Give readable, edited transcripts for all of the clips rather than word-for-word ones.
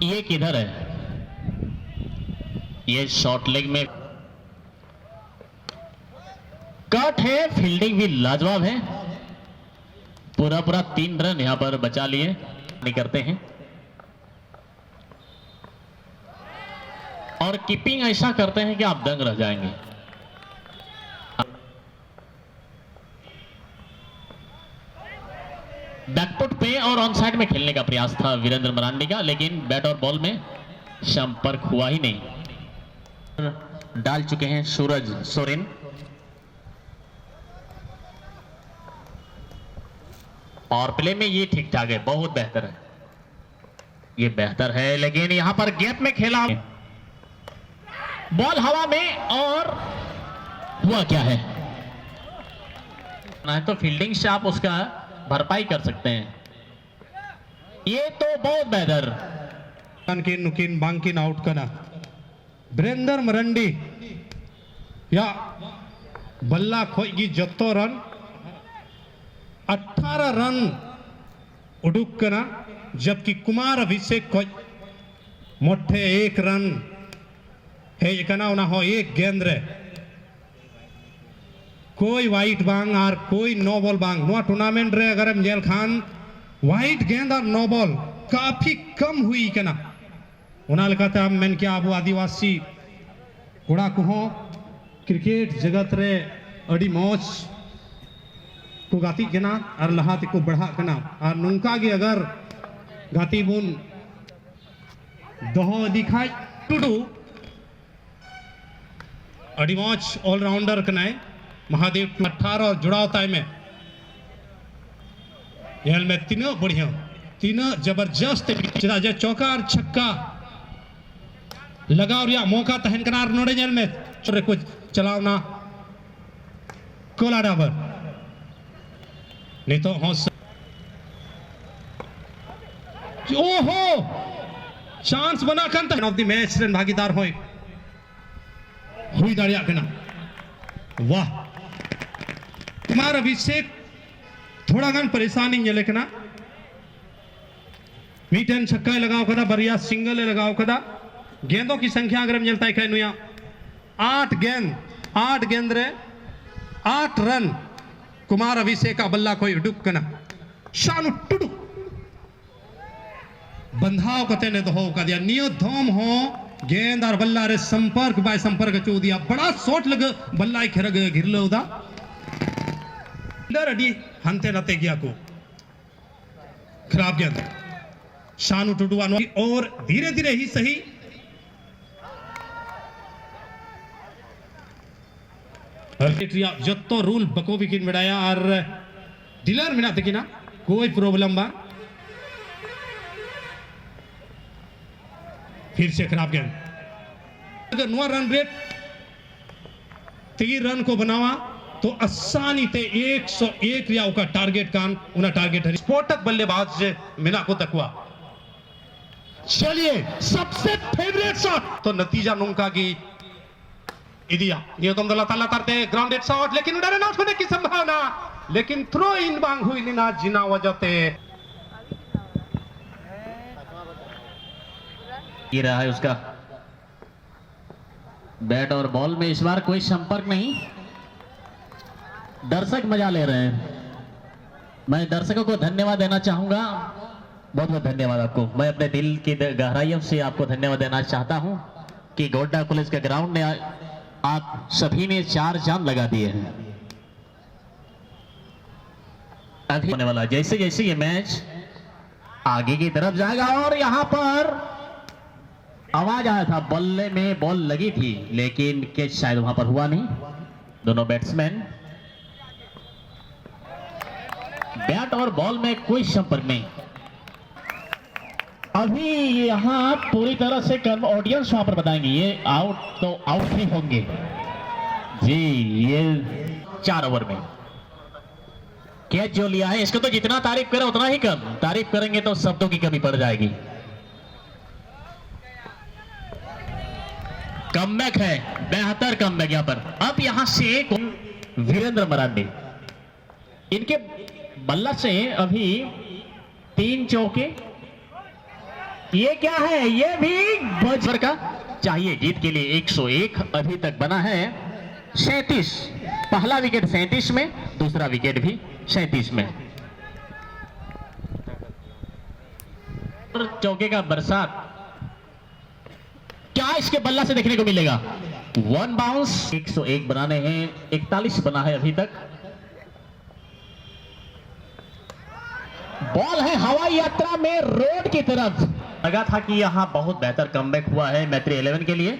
ये किधर है? ये शॉर्ट लेग में कट है, फील्डिंग भी लाजवाब है। पूरा 3 रन यहां पर बचा लिए नहीं करते हैं और कीपिंग ऐसा करते हैं कि आप दंग रह जाएंगे। बैकफुट पे और ऑन साइड में खेलने का प्रयास था वीरेंद्र मरांडी का, लेकिन बैट और बॉल में संपर्क हुआ ही नहीं। डाल चुके हैं सूरज सोरेन। और प्ले में ये ठीक ठाक है, बहुत बेहतर है, ये बेहतर है, लेकिन यहां पर गैप में खेला, बॉल हवा में और हुआ क्या है तो फील्डिंग से आप उसका भरपाई कर सकते हैं। ये तो बहुत बेहतर नुकिन बांकिन आउट करना वीरेंद्र मरांडी या बल्ला खोई जत्तो रन 18 रन उडुक करना, जबकि कुमार अभिषेक को मोटे 1 रन है हो 1 गेंद रे कोई वाइट बांग और कोई नो बॉल बांग। नो टूर्नामेंट रे अगर हम जेल खान वाइट गेंद और नो बॉल काफी कम हुई कना उना लेकाते हम मेन क्या अब आदिवासी कोड़ा को क्रिकेट जगत रे अड़ी मौज को गाती कना और लहाती को बढ़ा कना और नुंका के अगर गाती बुन दोहो दिखाई टुडू अड़ी मौज ऑलराउंडर कनाए महादेव 18 जुड़ाव ताई में यह में तीनों बढ़िया तीनों जबरदस्त जे चौका और छक्का लगा और या मौका तहन कनार नोड़े जेल में छोटे कुछ चलावना कोला डाबर नहीं तो हौस ओहो चांस बना कर ऑफ द मैच रन भागीदार हुई दाड़िया कना। वाह कुमार अभिषेक थोड़ा गन परेशानी लेकिन मीटन छक्का लगाओ कदा बरिया सिंगल लगाओ कदा गेंदों की संख्या अगर हम जलता है 8 गेंद रे 8 रन कुमार अभिषेक का बल्ला कोई डुक कना शानु टुडु बंधाव कते ने तो हो का दिया नियो धोम हो गेंद और बल्ला रे संपर्क बाय संपर्क चो दिया बड़ा शॉट लग बल्ला खेरग घिरलो उदा अडी हंते नते गया को खराब गेंद शानु टुडुआ और धीरे धीरे ही सही जत्तो रूल बकोबी किन मिलाया और डीलर मिला देखी ना कोई प्रॉब्लम बा फिर से खराब गेंद अगर 9 रन रेट 3 रन को बनावा तो आसानी ते 101 या का टारगेट कान उना टारगेट है स्फोटक बल्लेबाज मिना को तकवा। चलिए सबसे फेवरेट शॉट तो नतीजा नुंका की इदिया ये तुम दला ताला तरते ग्राउंडेड शॉट लेकिन उधर रन आउट होने की संभावना लेकिन थ्रो इन बांग हुई ना जिना वजहते ये रहा है उसका बैट और बॉल में इस बार कोई संपर्क नहीं। दर्शक मजा ले रहे हैं, मैं दर्शकों को धन्यवाद देना चाहूंगा, बहुत बहुत धन्यवाद आपको। मैं अपने दिल की गहराइयों से आपको धन्यवाद देना चाहता हूं कि गोड्डा कॉलेज के ग्राउंड में आप सभी ने 4 चांद लगा दिए हैं। अभी होने वाला जैसे जैसे ये मैच आगे की तरफ जाएगा और यहां पर आवाज आया था बल्ले में बॉल लगी थी लेकिन कैच शायद वहां पर हुआ नहीं। दोनों बैट्समैन बैट और बॉल में कोई संपर्क नहीं। अभी यहां पूरी तरह से ऑडियंस वहां पर बताएंगे ये आउट तो आउट ही होंगे जी। ये 4 ओवर में कैच जो लिया है इसको तो जितना तारीफ करें उतना ही कम, तारीफ करेंगे तो शब्दों की कमी पड़ जाएगी। कमबैक है, बेहतर कमबैक यहां पर। अब यहां से वीरेंद्र मरांडी इनके बल्ला से अभी 3 चौके ये क्या है, ये भी बजर का चाहिए जीत के लिए। 101 अभी तक बना है 37। पहला विकेट 37 में, दूसरा विकेट भी 37 में। चौके का बरसात क्या इसके बल्ला से देखने को मिलेगा। 1 बाउंस। 101 बनाने हैं, 41 बना है अभी तक। बॉल है हवाई यात्रा में रोड की तरफ। लगा था कि यहां बहुत बेहतर कमबैक हुआ है मैत्री 11 के लिए।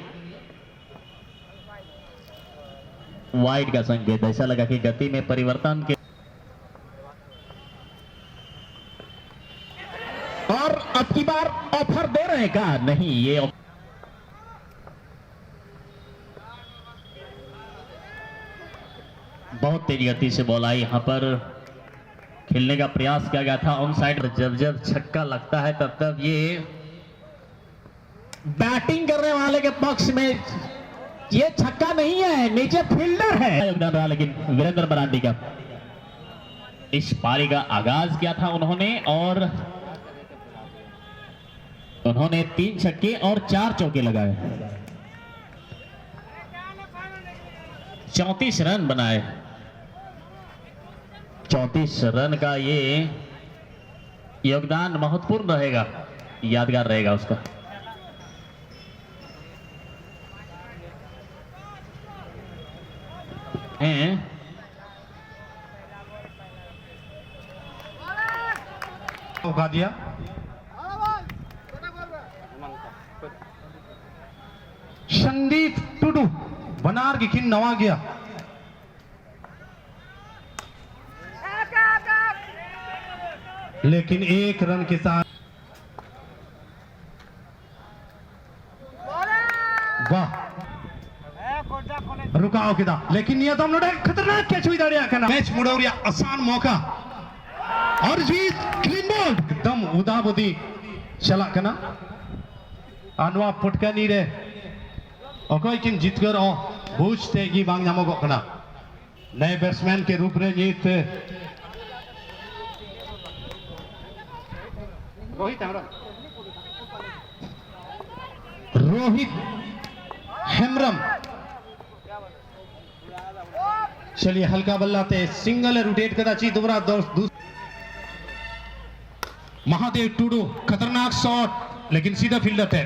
वाइड का संकेत, ऐसा लगा कि गति में परिवर्तन के और अब की बार ऑफर दे रहे हैं क्या? नहीं, ये बहुत तेज गति से बॉल आई। यहां पर खेलने का प्रयास किया गया था ऑन साइड। जब जब छक्का लगता है तब तब ये बैटिंग करने वाले के पक्ष में ये छक्का नहीं है, नीचे फील्डर है। योगदान रहा लेकिन वीरेंद्र मरांडी का। इस पारी का आगाज किया था उन्होंने और उन्होंने 3 छक्के और 4 चौके लगाए। 34 रन बनाए। 34 रन का ये योगदान महत्वपूर्ण रहेगा, यादगार रहेगा उसका। उगा दिया। संदीप टुडू बनार की खिन नवा गया। लेकिन 1 रन के साथ वाह रुकाओ किदा, लेकिन ये तो हम लोग खतरनाक कैच हुई दाड़िया करना। मैच मुड़ौरिया आसान मौका और जीत क्लीन बॉल एकदम उदाबुदी चला करना। अनवा पुटका नी रे ओकोई किन जीतकर ओ बूझते कि बांग नामोगो करना। नए बैट्समैन के रूप में जीत रोहित हेम्ब्रम। चलिए हल्का बल्ला ते सिंगल रोटेट कदाचित दोबारा दोस्त। महादेव टूडू खतरनाक शॉट लेकिन सीधा फील्डर थे।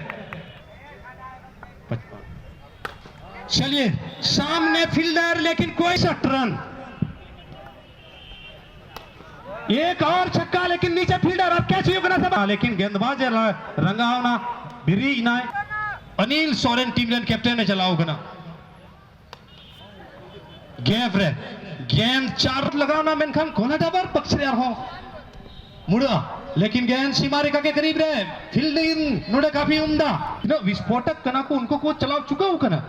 चलिए सामने फील्डर लेकिन कोई 60 रन। एक और छक्का लेकिन नीचे फील्डर और कैच सब, लेकिन गेंदबाज रंगा होना बिरी ना। Anil Soren team run captain ने चलाओ गना गेंद रे गेंद 4 लगाना मेनखान कोना डबर पक्ष रे हो मुड़ा, लेकिन गेंद सीमा रेखा के करीब रे फील्डिंग नोडे काफी उम्दा विस्फोटक कना को उनको को चलाओ चुका हो कना।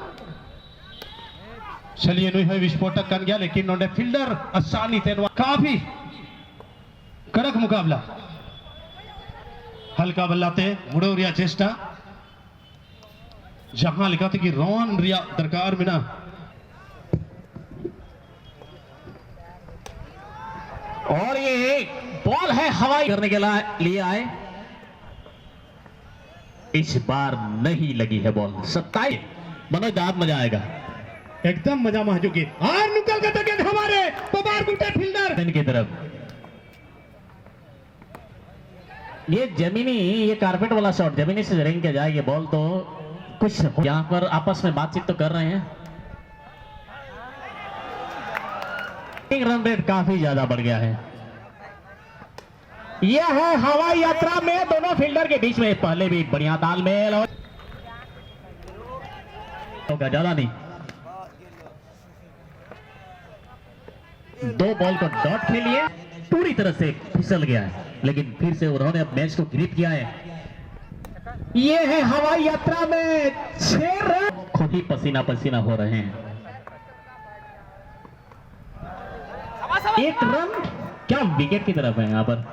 चलिए नहीं है विस्फोटक कर गया लेकिन नोडे फील्डर आसानी थे। काफी कड़क मुकाबला। हल्का बल्लाते मुड़ौरिया चेष्टा जहां लिखा था कि रॉन रिया दरकार में ना। और ये बॉल है हवाई करने के लिए आए। इस बार नहीं लगी है बॉल। 27 मनोज दाद मजा आएगा एकदम मजा महजूकी और निकल के तक हमारे पबार गुटे फील्डर इनकी तरफ। ये जमीनी ये कारपेट वाला शॉट जमीनी से रेंग के जाए ये बॉल तो कुछ यहां पर आपस में बातचीत तो कर रहे हैं। रन रेट काफी ज्यादा बढ़ गया है। यह है हवाई यात्रा में दोनों फील्डर के बीच में पहले भी बढ़िया तालमेल और ज्यादा नहीं। 2 बॉल को डॉट खेलिए पूरी तरह से फिसल गया है लेकिन फिर से उन्होंने अब मैच को ग्रिप किया है। ये है हवाई यात्रा में 6 रन। खुद ही पसीना पसीना हो रहे हैं। 1 रन क्या विकेट की तरफ है। यहां पर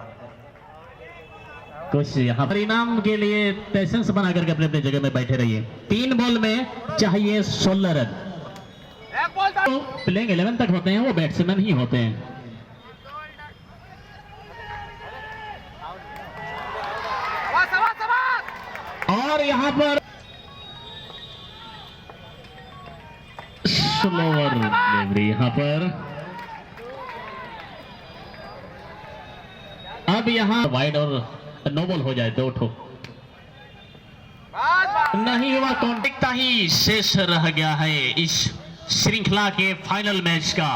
कुछ यहां पर इनाम के लिए पेशेंस बना करके अपने अपने जगह में बैठे रहिए। 3 बॉल में चाहिए 16 रन। तो प्लेइंग 11 तक होते हैं वो बैट्समैन ही होते हैं। और यहां पर स्लोअर डिलीवरी यहां पर। अब यहां वाइड और नो बॉल हो जाए 2 ठो नहीं हुआ। कॉन्टेक्ट ही शेष रह गया है इस श्रृंखला के फाइनल मैच का।